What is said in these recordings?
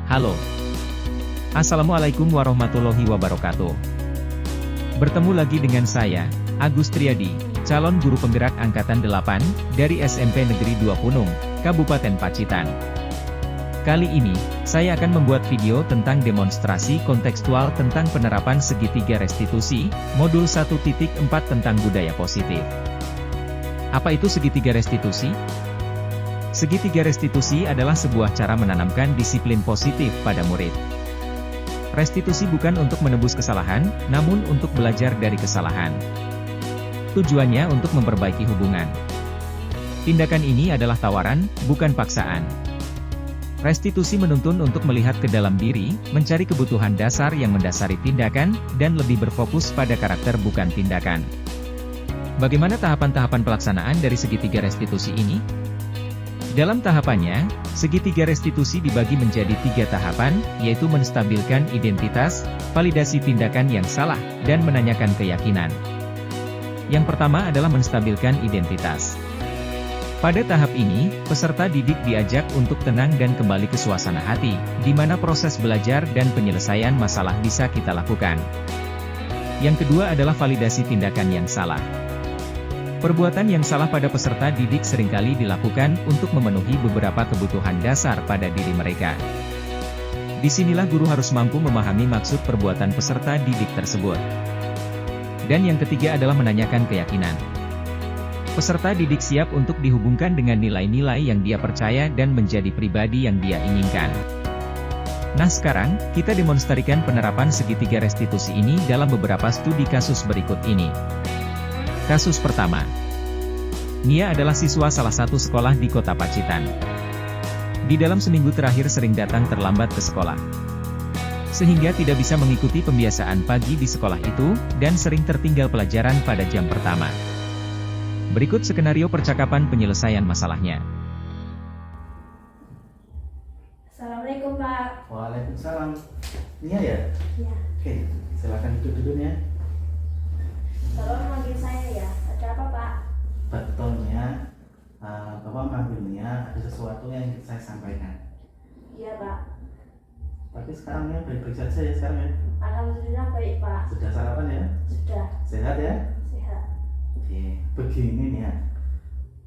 Halo. Assalamualaikum warahmatullahi wabarakatuh. Bertemu lagi dengan saya, Agus Triadi, calon guru penggerak Angkatan 8, dari SMP Negeri 2 Punung, Kabupaten Pacitan. Kali ini, saya akan membuat video tentang demonstrasi kontekstual tentang penerapan segitiga restitusi, modul 1.4 tentang budaya positif. Apa itu segitiga restitusi? Segitiga restitusi adalah sebuah cara menanamkan disiplin positif pada murid. Restitusi bukan untuk menebus kesalahan, namun untuk belajar dari kesalahan. Tujuannya untuk memperbaiki hubungan. Tindakan ini adalah tawaran, bukan paksaan. Restitusi menuntun untuk melihat ke dalam diri, mencari kebutuhan dasar yang mendasari tindakan, dan lebih berfokus pada karakter bukan tindakan. Bagaimana tahapan-tahapan pelaksanaan dari segitiga restitusi ini? Dalam tahapannya, segitiga restitusi dibagi menjadi 3 tahapan, yaitu menstabilkan identitas, validasi tindakan yang salah, dan menanyakan keyakinan. Yang pertama adalah menstabilkan identitas. Pada tahap ini, peserta didik diajak untuk tenang dan kembali ke suasana hati, di mana proses belajar dan penyelesaian masalah bisa kita lakukan. Yang kedua adalah validasi tindakan yang salah. Perbuatan yang salah pada peserta didik seringkali dilakukan untuk memenuhi beberapa kebutuhan dasar pada diri mereka. Disinilah guru harus mampu memahami maksud perbuatan peserta didik tersebut. Dan yang ketiga adalah menanyakan keyakinan. Peserta didik siap untuk dihubungkan dengan nilai-nilai yang dia percaya dan menjadi pribadi yang dia inginkan. Nah sekarang, kita demonstrasikan penerapan segitiga restitusi ini dalam beberapa studi kasus berikut ini. Kasus pertama. Nia adalah siswa salah satu sekolah di kota Pacitan. Di dalam seminggu terakhir sering datang terlambat ke sekolah. Sehingga tidak bisa mengikuti pembiasaan pagi di sekolah itu, dan sering tertinggal pelajaran pada jam pertama. Berikut skenario percakapan penyelesaian masalahnya. Assalamualaikum Pak. Waalaikumsalam. Nia ya? Ya. Oke, silakan duduk dulu ya. Tolong manggil saya ya. Ada apa Pak? Betulnya, Bapak manggilnya ada sesuatu yang ingin saya sampaikan. Iya Pak. Tapi sekarang Nia baik-baik saja ya sekarang ya? Alhamdulillah baik Pak. Sudah sarapan ya? Sudah. Sehat ya? Sehat. Oke, begini Nia.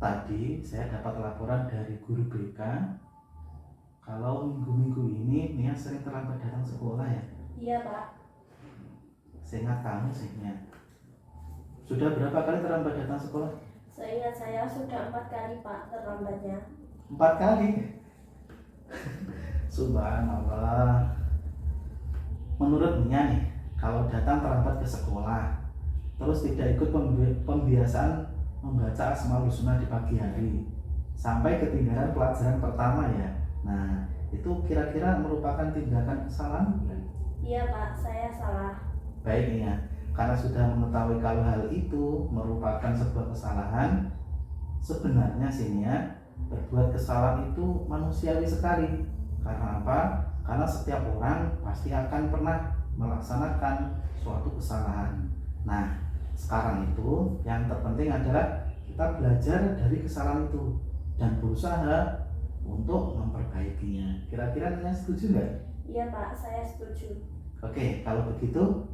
Tadi saya dapat laporan dari guru BK kalau minggu-minggu ini Nia sering terlambat datang sekolah ya? Iya Pak. Seingat kamu sih Nia. Sudah berapa kali terlambat datang sekolah? Seingat saya sudah 4 kali Pak terlambatnya. 4 kali? Subhanallah. Menurut Nia nih, kalau datang terlambat ke sekolah, terus tidak ikut pembiasaan membaca Asmaul Husna di pagi hari, sampai ketinggalan pelajaran pertama ya. Nah, itu kira-kira merupakan tindakan kesalahan bukan? Iya Pak, saya salah. Baik Nia, karena sudah mengetahui kalau hal itu merupakan sebuah kesalahan, sebenarnya sih Nia, berbuat kesalahan itu manusiawi sekali. Karena apa? Karena setiap orang pasti akan pernah melaksanakan suatu kesalahan. Nah, sekarang itu yang terpenting adalah kita belajar dari kesalahan itu dan berusaha untuk memperbaikinya. Kira-kira Nia setuju nggak? Iya Pak, saya setuju. Oke, kalau begitu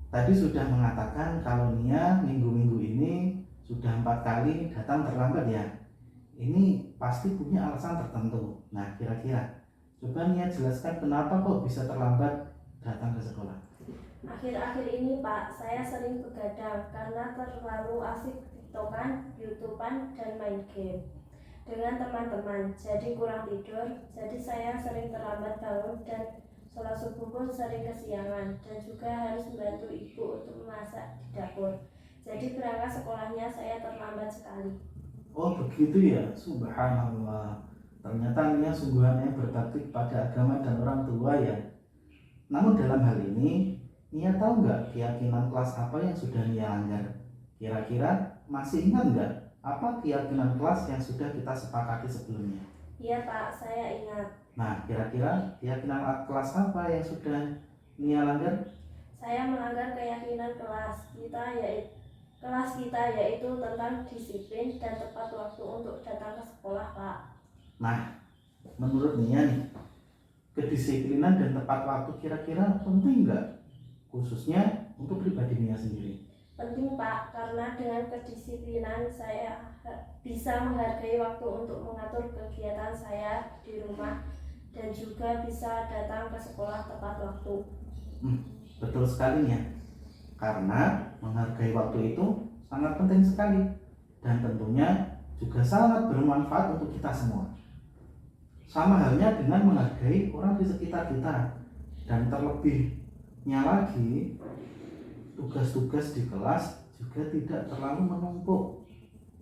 tadi sudah mengatakan kalau Nia minggu-minggu ini sudah 4 kali datang terlambat ya. Ini pasti punya alasan tertentu. Nah, kira-kira coba Nia jelaskan kenapa kok bisa terlambat datang ke sekolah. Akhir-akhir ini Pak, saya sering begadang karena terlalu asik tiktokan, youtuban, dan main game dengan teman-teman. Jadi kurang tidur, jadi saya sering terlambat bangun dan sholat subuh pun sering kesiangan, dan juga harus membantu ibu untuk memasak di dapur. Jadi berangkat sekolahnya saya terlambat sekali. Oh begitu ya, subhanallah. Ternyata Nia sungguhannya berbakti pada agama dan orang tua ya. Namun dalam hal ini, Nia tahu nggak keyakinan kelas apa yang sudah Nia langgar? Kira-kira masih ingat nggak apa keyakinan kelas yang sudah kita sepakati sebelumnya? Iya Pak, saya ingat. Nah, kira-kira keyakinan kelas apa yang sudah Nia langgar? Saya melanggar keyakinan kelas kita yaitu tentang disiplin dan tepat waktu untuk datang ke sekolah Pak. Nah, menurut Nia nih, kedisiplinan dan tepat waktu kira-kira penting nggak? Khususnya untuk pribadi Nia sendiri. Penting Pak, karena dengan kedisiplinan saya bisa menghargai waktu untuk mengatur kegiatan saya di rumah dan juga bisa datang ke sekolah tepat waktu. Betul sekali ya, karena menghargai waktu itu sangat penting sekali dan tentunya juga sangat bermanfaat untuk kita semua. Sama halnya dengan menghargai orang di sekitar kita, dan terlebihnya lagi tugas-tugas di kelas juga tidak terlalu menumpuk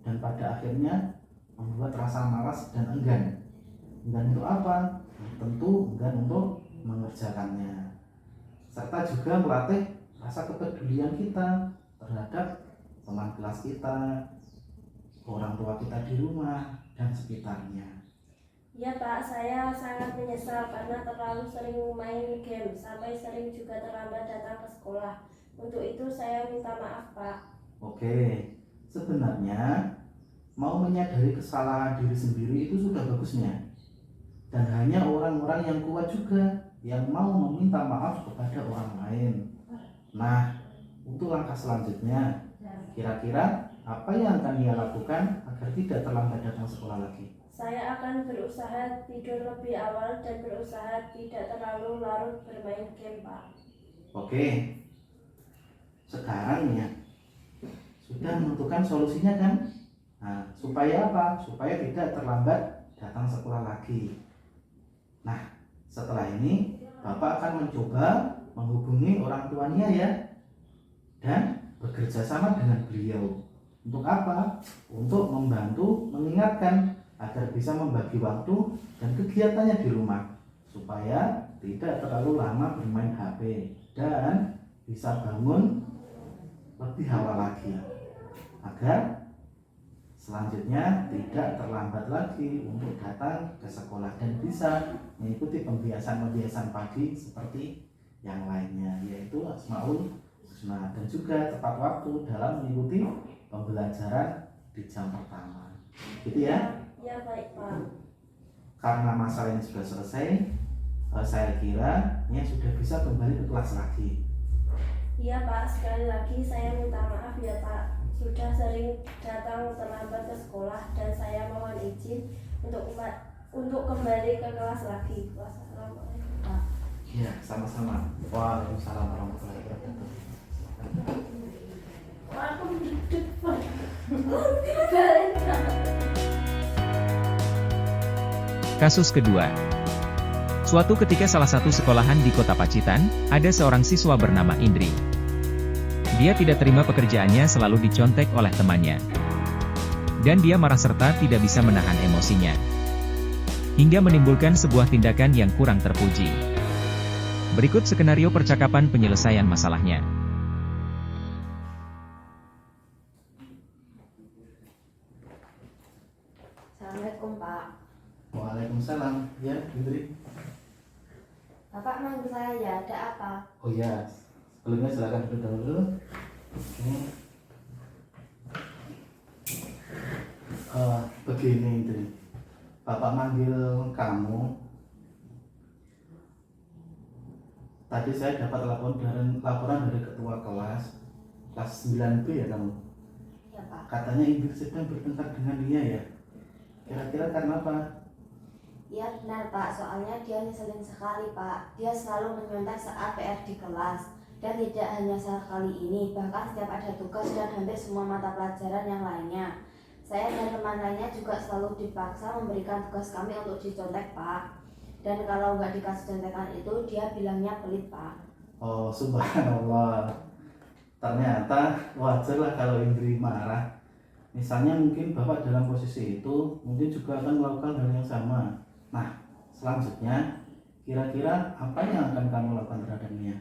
dan pada akhirnya membuat rasa malas dan enggan. Enggan untuk apa? Tentu enggan untuk mengerjakannya. Serta juga melatih rasa kepedulian kita terhadap teman kelas kita, orang tua kita di rumah, dan sekitarnya. Ya Pak, saya sangat menyesal karena terlalu sering main game sampai sering juga terlambat datang ke sekolah. Untuk itu saya minta maaf Pak. Oke, sebenarnya mau menyadari kesalahan diri sendiri itu sudah bagusnya. Dan hanya orang-orang yang kuat juga yang mau meminta maaf kepada orang lain. Nah, untuk langkah selanjutnya, kira-kira apa yang akan dia lakukan agar tidak terlambat datang sekolah lagi? Saya akan berusaha tidur lebih awal dan berusaha tidak terlalu larut bermain game Pak. Oke, sekarang ya sudah menentukan solusinya kan? Nah, supaya apa? Supaya tidak terlambat datang sekolah lagi. Nah, setelah ini Bapak akan mencoba menghubungi orang tuanya ya, dan bekerja sama dengan beliau. Untuk apa? Untuk membantu mengingatkan agar bisa membagi waktu dan kegiatannya di rumah, supaya tidak terlalu lama bermain HP dan bisa bangun lebih awal lagi, agar selanjutnya tidak terlambat lagi untuk datang ke sekolah dan bisa mengikuti pembiasan-pembiasan pagi seperti yang lainnya, yaitu Asmaul Husna, dan juga tepat waktu dalam mengikuti pembelajaran di jam pertama. Gitu ya. Ya baik Pak. Karena masalah ini sudah selesai, saya kira ya sudah bisa kembali ke kelas lagi. Iya Pak, sekali lagi saya minta maaf ya Pak. Sudah sering datang terlambat ke sekolah dan saya mohon izin untuk kembali ke kelas lagi. Wassalamualaikum Pak. Ya, sama-sama. Waalaikumsalam warahmatullahi wabarakatuh. Kasus kedua. Suatu ketika salah satu sekolahan di kota Pacitan, ada seorang siswa bernama Indri. Dia tidak terima pekerjaannya selalu dicontek oleh temannya. Dan dia marah serta tidak bisa menahan emosinya. Hingga menimbulkan sebuah tindakan yang kurang terpuji. Berikut skenario percakapan penyelesaian masalahnya. Assalamualaikum Pak. Waalaikumsalam. Ya, Indri. Bapak manggil saya ya, ada apa? Oh ya, sebelumnya silakan duduk dulu. Begini Indri, Bapak manggil kamu. Tadi saya dapat laporan dari ketua kelas 9B ya kamu. Ya Pak. Katanya Indri sedang bertengkar dengan dia ya. Kira-kira karena apa? Iya benar Pak, soalnya dia ngeselin sekali Pak. Dia selalu menyontek saat PR di kelas. Dan tidak hanya sekali ini, bahkan setiap ada tugas dan hampir semua mata pelajaran yang lainnya. Saya dan teman lainnya juga selalu dipaksa memberikan tugas kami untuk dicontek Pak. Dan kalau nggak dikasih contekan itu, dia bilangnya pelit Pak. Oh subhanallah. Ternyata wajar lah kalau Indri marah. Misalnya mungkin Bapak dalam posisi itu mungkin juga akan melakukan hal yang sama. Nah, selanjutnya kira-kira apa yang akan kamu lakukan terhadap Nia?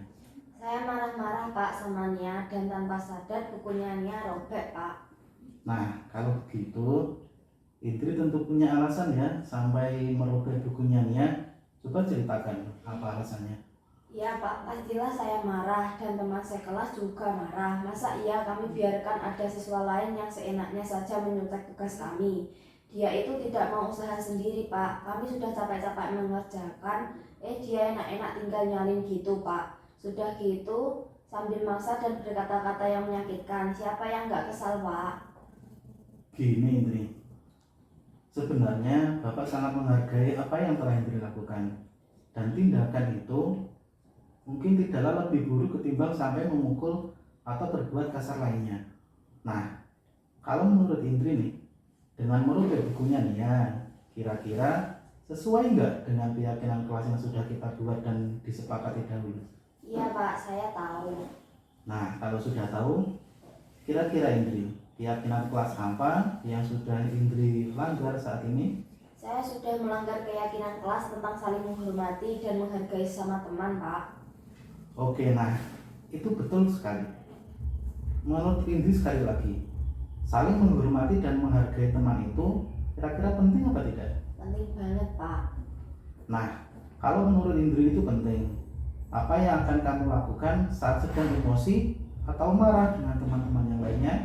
Saya marah-marah Pak sama Nia dan tanpa sadar bukunya Nia robek Pak. Nah, kalau begitu Indri tentu punya alasan ya sampai merobek bukunya Nia. Coba ceritakan apa alasannya. Ya Pak, pastilah saya marah dan teman sekelas juga marah. Masa iya kami biarkan ada siswa lain yang seenaknya saja menyontek tugas kami. Dia itu tidak mau usaha sendiri, Pak. Kami sudah capek-capek mengerjakan, dia enak-enak tinggal nyalin gitu, Pak. Sudah gitu, sambil maksa dan berkata-kata yang menyakitkan. Siapa yang nggak kesal, Pak? Gini Indri, sebenarnya Bapak sangat menghargai apa yang telah Indri lakukan. Dan tindakan itu mungkin tidaklah lebih buruk ketimbang sampai memukul atau berbuat kasar lainnya. Nah, kalau menurut Indri nih, dengan merujuk bukunya nih ya, kira-kira sesuai nggak dengan keyakinan kelas yang sudah kita buat dan disepakati dahulu? Iya, Pak, saya tahu. Nah, kalau sudah tahu, kira-kira Indri, keyakinan kelas apa yang sudah Indri langgar saat ini? Saya sudah melanggar keyakinan kelas tentang saling menghormati dan menghargai sesama teman, Pak. Oke, nah itu betul sekali. Menurut Indri sekali lagi, saling menghormati dan menghargai teman itu kira-kira penting apa tidak? Penting banget, Pak. Nah, kalau menurut Indri itu penting, apa yang akan kamu lakukan saat sedang emosi atau marah dengan teman-teman yang lainnya?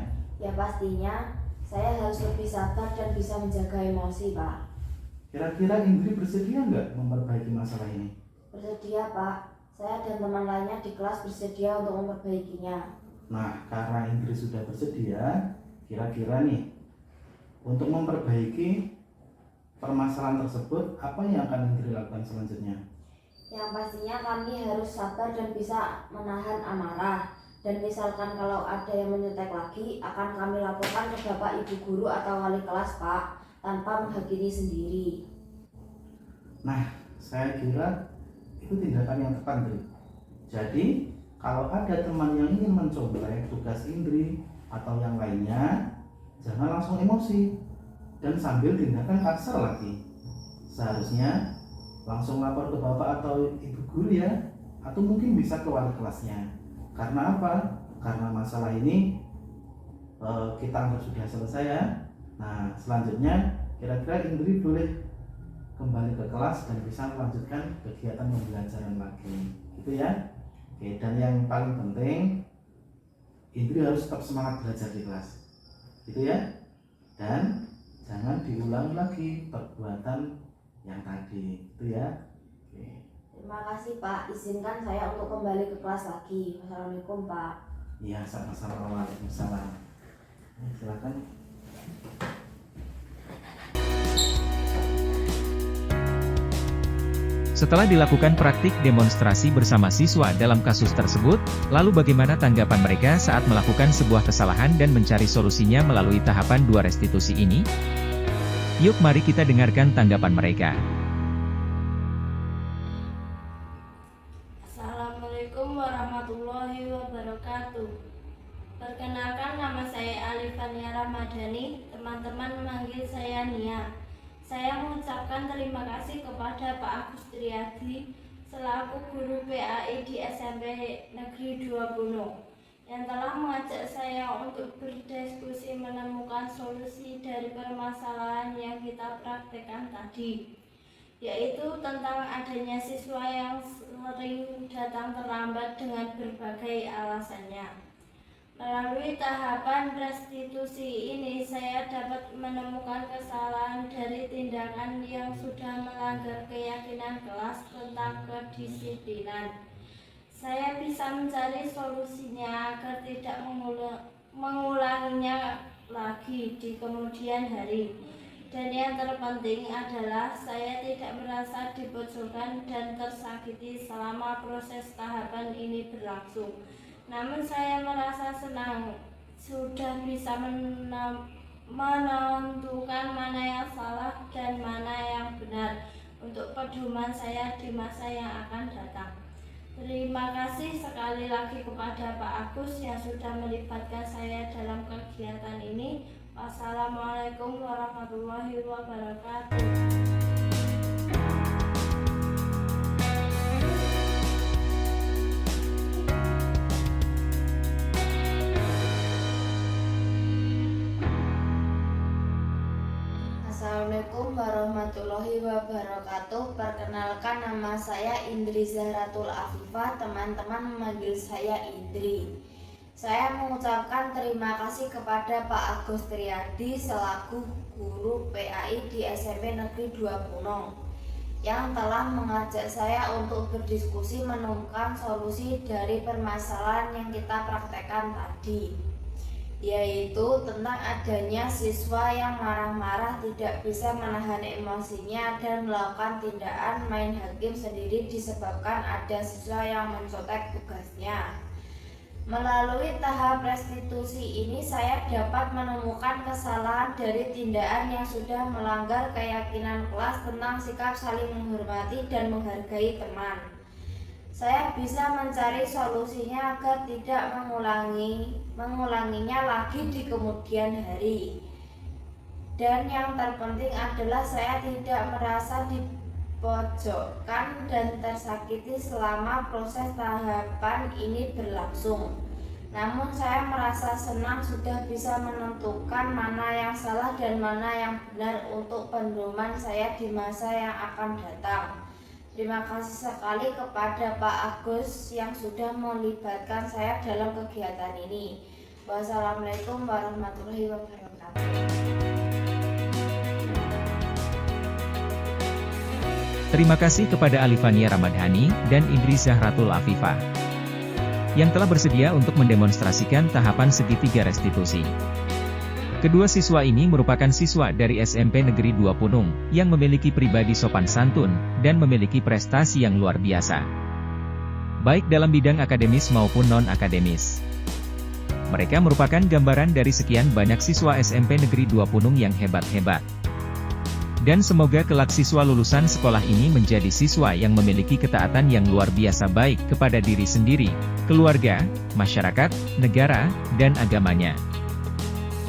Ya pastinya, saya harus lebih sabar dan bisa menjaga emosi, Pak. Kira-kira Indri bersedia nggak memperbaiki masalah ini? Bersedia, Pak. Saya dan teman lainnya di kelas bersedia untuk memperbaikinya. Nah, karena Indri sudah bersedia, kira-kira nih, untuk memperbaiki permasalahan tersebut, apa yang akan Indri lakukan selanjutnya? Yang pastinya kami harus sabar dan bisa menahan amarah. Dan misalkan kalau ada yang menyontek lagi, akan kami laporkan ke Bapak Ibu Guru atau wali kelas, Pak, tanpa menghakimi sendiri. Nah, saya kira itu tindakan yang tepat, Indri. Jadi, kalau ada teman yang ingin mencoba tugas Indri atau yang lainnya, jangan langsung emosi dan sambil tindakan kasar lagi. Seharusnya langsung lapor ke bapak atau ibu guru ya, atau mungkin bisa ke wali kelasnya. Karena apa? Karena masalah ini kita anggap sudah selesai ya. Nah, selanjutnya kira-kira Indri boleh kembali ke kelas dan bisa melanjutkan kegiatan pembelajaran lagi, gitu ya. Oke, dan yang paling penting, Indri harus tetap semangat belajar di kelas, gitu ya. Dan jangan diulang lagi perbuatan yang tadi, gitu ya. Oke. Terima kasih, Pak. Izinkan saya untuk kembali ke kelas lagi. Wassalamualaikum, Pak. Iya, sama-sama. Waalaikumsalam. Silakan. Setelah dilakukan praktik demonstrasi bersama siswa dalam kasus tersebut, lalu bagaimana tanggapan mereka saat melakukan sebuah kesalahan dan mencari solusinya melalui tahapan 2 restitusi ini? Yuk mari kita dengarkan tanggapan mereka. Assalamualaikum warahmatullahi wabarakatuh. Perkenalkan, nama saya Alifania Ramadhani, teman-teman memanggil saya Nia. Saya mengucapkan terima kasih kepada Pak Agus Triadi selaku guru PAI di SMP Negeri 2 Bono yang telah mengajak saya untuk berdiskusi menemukan solusi dari permasalahan yang kita praktekkan tadi, yaitu tentang adanya siswa yang sering datang terlambat dengan berbagai alasannya. Melalui tahapan restitusi ini, saya dapat menemukan kesalahan dari tindakan yang sudah melanggar keyakinan kelas tentang kedisiplinan. Saya bisa mencari solusinya agar tidak mengulanginya lagi di kemudian hari. Dan yang terpenting adalah saya tidak merasa dipojokkan dan tersakiti selama proses tahapan ini berlangsung. Namun saya merasa senang sudah bisa menentukan mana yang salah dan mana yang benar untuk pedoman saya di masa yang akan datang. Terima kasih sekali lagi kepada Pak Agus yang sudah melibatkan saya dalam kegiatan ini. Wassalamualaikum warahmatullahi wabarakatuh. Assalamualaikum warahmatullahi wabarakatuh. Perkenalkan, nama saya Indri Zahratul Afifah. Teman-teman memanggil saya Indri. Saya mengucapkan terima kasih kepada Pak Agus Triadi selaku guru PAI di SMP Negeri 2 Punong yang telah mengajak saya untuk berdiskusi menemukan solusi dari permasalahan yang kita praktekkan tadi, yaitu tentang adanya siswa yang marah-marah tidak bisa menahan emosinya dan melakukan tindakan main hakim sendiri disebabkan ada siswa yang mencontek tugasnya. Melalui tahap restitusi ini saya dapat menemukan kesalahan dari tindakan yang sudah melanggar keyakinan kelas tentang sikap saling menghormati dan menghargai teman. Saya bisa mencari solusinya agar tidak mengulanginya lagi di kemudian hari. Dan yang terpenting adalah saya tidak merasa dipojokkan dan tersakiti selama proses tahapan ini berlangsung. Namun saya merasa senang sudah bisa menentukan mana yang salah dan mana yang benar untuk pedoman saya di masa yang akan datang. Terima kasih sekali kepada Pak Agus yang sudah melibatkan saya dalam kegiatan ini. Wassalamualaikum warahmatullahi wabarakatuh. Terima kasih kepada Alifania Ramadhani dan Indri Zahratul Afifah yang telah bersedia untuk mendemonstrasikan tahapan segitiga restitusi. Kedua siswa ini merupakan siswa dari SMP Negeri 2 Punung yang memiliki pribadi sopan santun dan memiliki prestasi yang luar biasa, baik dalam bidang akademis maupun non-akademis. Mereka merupakan gambaran dari sekian banyak siswa SMP Negeri 2 Punung yang hebat-hebat. Dan semoga kelak siswa lulusan sekolah ini menjadi siswa yang memiliki ketaatan yang luar biasa baik kepada diri sendiri, keluarga, masyarakat, negara, dan agamanya.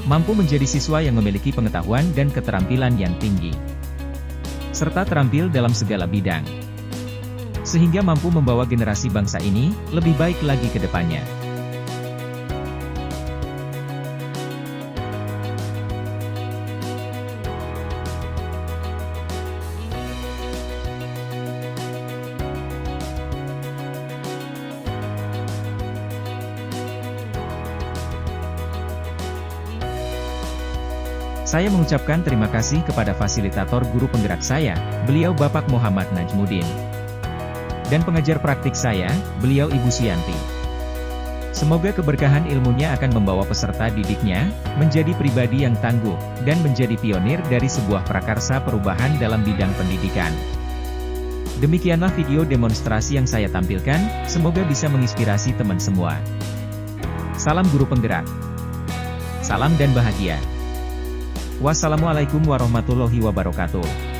Mampu menjadi siswa yang memiliki pengetahuan dan keterampilan yang tinggi, serta terampil dalam segala bidang, sehingga mampu membawa generasi bangsa ini lebih baik lagi ke depannya. Saya mengucapkan terima kasih kepada fasilitator guru penggerak saya, beliau Bapak Muhammad Najmuddin. Dan pengajar praktik saya, beliau Ibu Suyanti. Semoga keberkahan ilmunya akan membawa peserta didiknya, menjadi pribadi yang tangguh, dan menjadi pionir dari sebuah prakarsa perubahan dalam bidang pendidikan. Demikianlah video demonstrasi yang saya tampilkan, semoga bisa menginspirasi teman semua. Salam guru penggerak. Salam dan bahagia. Wassalamualaikum warahmatullahi wabarakatuh.